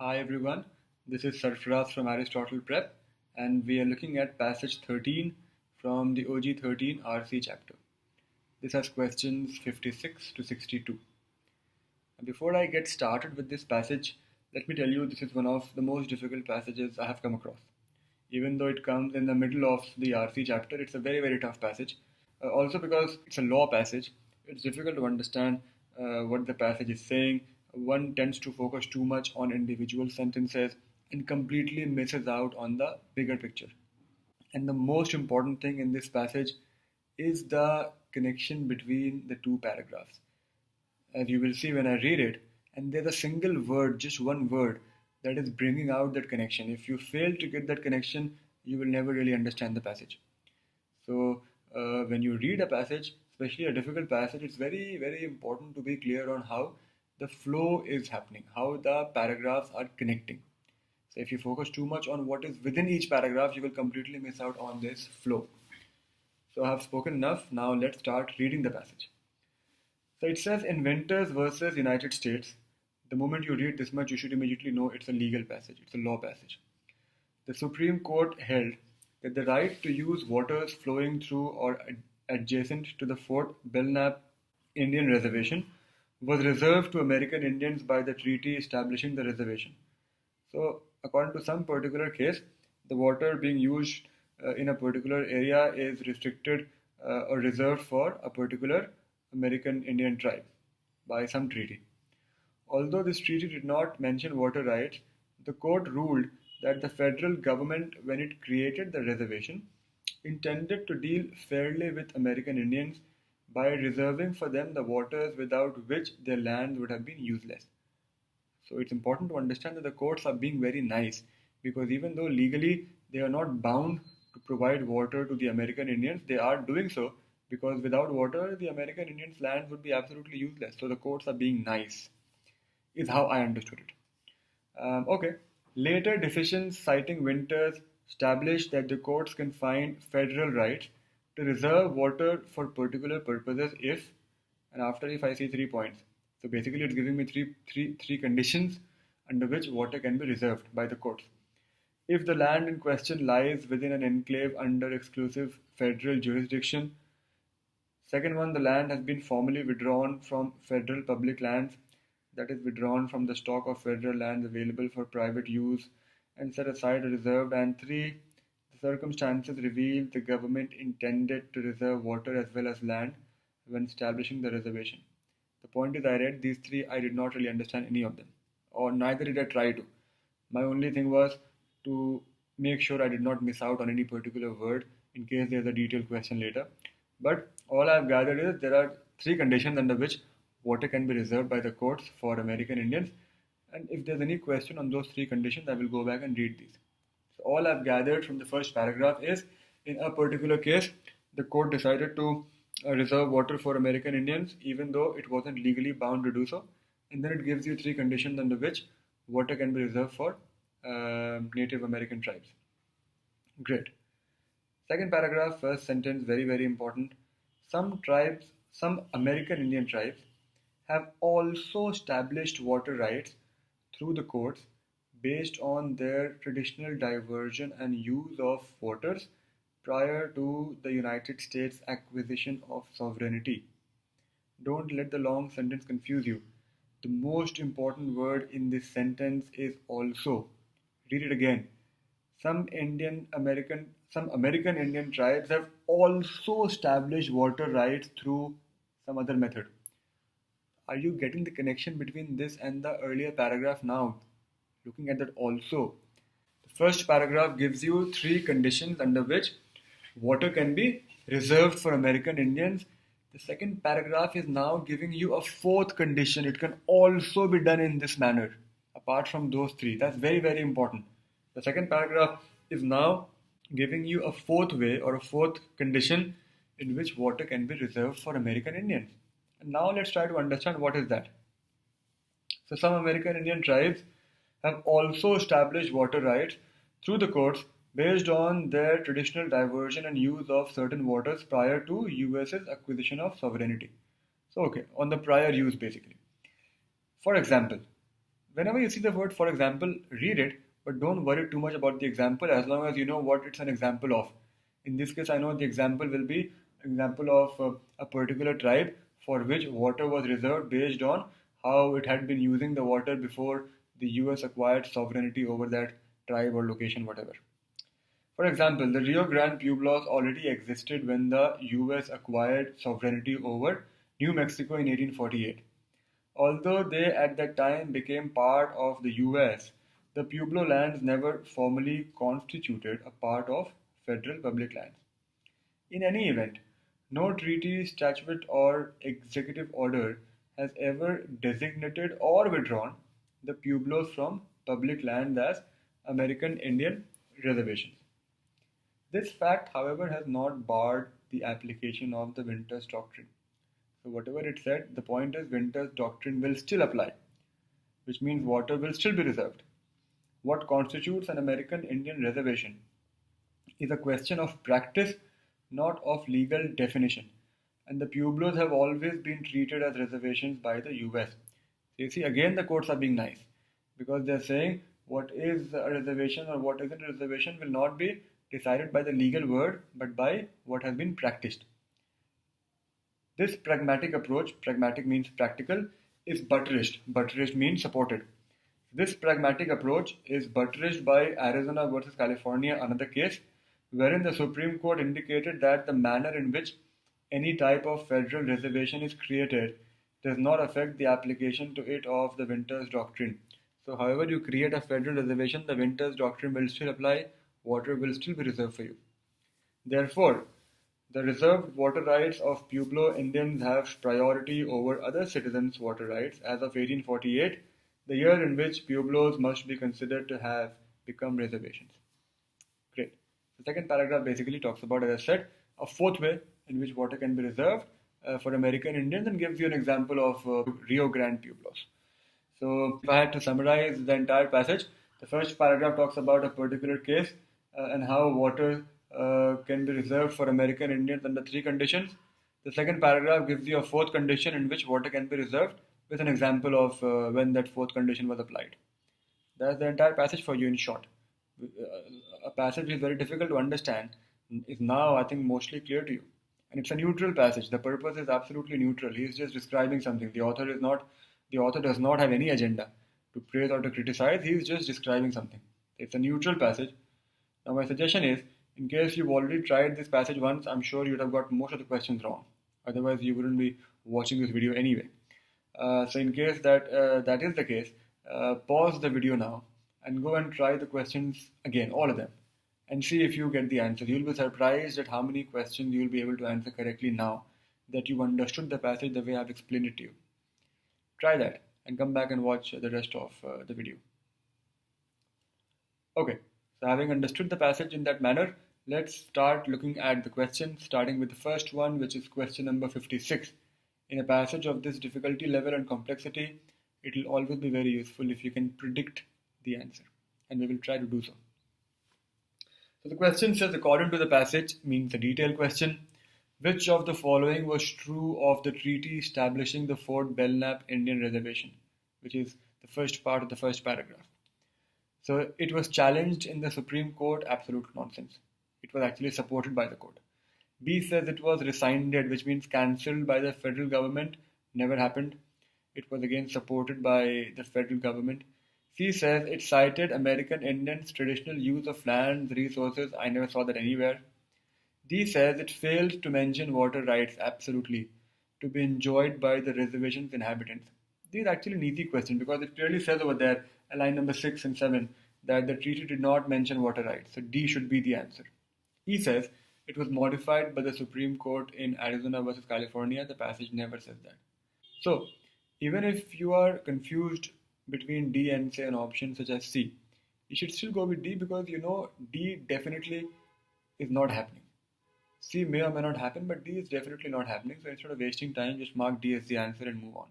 Hi everyone, this is Sarfaraz from Aristotle Prep, and we are looking at passage 13 from the OG 13 RC chapter. This has questions 56 to 62. And before I get started with this passage, let me tell you this is one of the most difficult passages I have come across. Even though it comes in the middle of the RC chapter, it's a very tough passage. Also because it's a law passage, it's difficult to understand what the passage is saying. One tends to focus too much on individual sentences and completely misses out on the bigger picture. And the most important thing in this passage is the connection between the two paragraphs. As you will see when I read it, and there's a single word, just one word, that is bringing out that connection. If you fail to get that connection, you will never really understand the passage. So, when you read a passage, especially a difficult passage, it's very important to be clear on how the flow is happening, how the paragraphs are connecting. So, if you focus too much on what is within each paragraph, you will completely miss out on this flow. So, I have spoken enough. Now, let's start reading the passage. So, it says Inventors versus United States. The moment you read this much, you should immediately know it's a legal passage, it's a law passage. The Supreme Court held that the right to use waters flowing through or adjacent to the Fort Belknap Indian Reservation was reserved to American Indians by the treaty establishing the reservation. So, according to some particular case, the water being used in a particular area is restricted or reserved for a particular American Indian tribe by some treaty. Although this treaty did not mention water rights, the court ruled that the federal government, when it created the reservation, intended to deal fairly with American Indians by reserving for them the waters without which their land would have been useless. So it's important to understand that the courts are being very nice, because even though legally they are not bound to provide water to the American Indians, they are doing so because without water, the American Indians' lands would be absolutely useless. So the courts are being nice, is how I understood it. Okay. Later decisions citing Winters established that the courts can find federal rights to reserve water for particular purposes if, and after if I see 3 points. So basically it's giving me three conditions under which water can be reserved by the courts. If the land in question lies within an enclave under exclusive federal jurisdiction. Second one, the land has been formally withdrawn from federal public lands, that is withdrawn from the stock of federal lands available for private use and set aside or reserved. And 3, the circumstances reveal the government intended to reserve water as well as land when establishing the reservation. The point is, I read these 3, I did not really understand any of them, or neither did I try to. My only thing was to make sure I did not miss out on any particular word in case there's a detailed question later. But all I've gathered is there are 3 conditions under which water can be reserved by the courts for American Indians. And if there's any question on those 3 conditions, I will go back and read these. So all I've gathered from the first paragraph is, in a particular case, the court decided to reserve water for American Indians, even though it wasn't legally bound to do so. And then it gives you 3 conditions under which water can be reserved for Native American tribes. Great. Second paragraph, first sentence, very important. Some American Indian tribes have also established water rights through the courts based on their traditional diversion and use of waters prior to the United States acquisition of sovereignty. Don't let the long sentence confuse you. The most important word in this sentence is also. Read it again. Some American Indian tribes have also established water rights through some other method. Are you getting the connection between this and the earlier paragraph now? Looking at that also. The first paragraph gives you 3 conditions under which water can be reserved for American Indians. The second paragraph is now giving you a 4th condition. It can also be done in this manner, apart from those 3. That's very important. The second paragraph is now giving you a 4th way or a 4th condition in which water can be reserved for American Indians. And now let's try to understand what is that. So some American Indian tribes have also established water rights through the courts based on their traditional diversion and use of certain waters prior to US's acquisition of sovereignty. So okay, on the prior use basically. For example, Whenever you see the word for example, read it, but don't worry too much about the example as long as you know what it's an example of. In this case, I know the example will be example of a particular tribe for which water was reserved based on how it had been using the water before the US acquired sovereignty over that tribe or location, whatever. For example, the Rio Grande Pueblos already existed when the US acquired sovereignty over New Mexico in 1848. Although they at that time became part of the US, the Pueblo lands never formally constituted a part of federal public lands. In any event, no treaty, statute, or executive order has ever designated or withdrawn the Pueblos from public lands as American Indian reservations. This fact, however, has not barred the application of the Winters Doctrine. So, whatever it said, the point is Winters Doctrine will still apply, which means water will still be reserved. What constitutes an American Indian reservation is a question of practice, not of legal definition. And the Pueblos have always been treated as reservations by the US. So you see, again, the courts are being nice because they're saying what is a reservation or what isn't a reservation will not be decided by the legal word but by what has been practiced. This pragmatic approach, pragmatic means practical, is buttressed. Buttressed means supported. This pragmatic approach is buttressed by Arizona versus California, another case, wherein the Supreme Court indicated that the manner in which any type of federal reservation is created does not affect the application to it of the Winters Doctrine. So, however you create a federal reservation, the Winters Doctrine will still apply, water will still be reserved for you. Therefore, the reserved water rights of Pueblo Indians have priority over other citizens' water rights as of 1848, the year in which Pueblos must be considered to have become reservations. Great. The second paragraph basically talks about, as I said, a fourth way in which water can be reserved for American Indians and gives you an example of Rio Grande Pueblos. So, if I had to summarize the entire passage, the first paragraph talks about a particular case and how water can be reserved for American Indians under three conditions. The second paragraph gives you a fourth condition in which water can be reserved with an example of when that fourth condition was applied. That's the entire passage for you in short. A passage which is very difficult to understand is now, I think, mostly clear to you. And it's a neutral passage. The purpose is absolutely neutral. He is just describing something. The author does not have any agenda to praise or to criticize. He is just describing something. It's a neutral passage. Now, my suggestion is, in case you've already tried this passage once, I'm sure you'd have got most of the questions wrong. Otherwise, you wouldn't be watching this video anyway. So in case that is the case, pause the video now and go and try the questions again, all of them, and see if you get the answer. You'll be surprised at how many questions you'll be able to answer correctly now that you've understood the passage the way I've explained it to you. Try that and come back and watch the rest of the video. Okay, so having understood the passage in that manner, let's start looking at the questions, starting with the first one, which is question number 56. In a passage of this difficulty level and complexity, it will always be very useful if you can predict the answer, and we will try to do so. So the question says, according to the passage, means a detailed question, which of the following was true of the treaty establishing the Fort Belknap Indian Reservation, which is the first part of the first paragraph. So it was challenged in the Supreme Court, absolute nonsense. It was actually supported by the court. B says it was rescinded, which means cancelled by the federal government, never happened. It was again supported by the federal government. C says it cited American Indians' traditional use of lands, resources, I never saw that anywhere. D says it failed to mention water rights, absolutely, to be enjoyed by the reservation's inhabitants. This is actually an easy question because it clearly says over there, line number 6 and 7, that the treaty did not mention water rights. So D should be the answer. E says it was modified by the Supreme Court in Arizona versus California. The passage never says that. So, even if you are confused between D and say an option such as C, you should still go with D because you know D definitely is not happening. C may or may not happen, but D is definitely not happening. So instead of wasting time, just mark D as the answer and move on.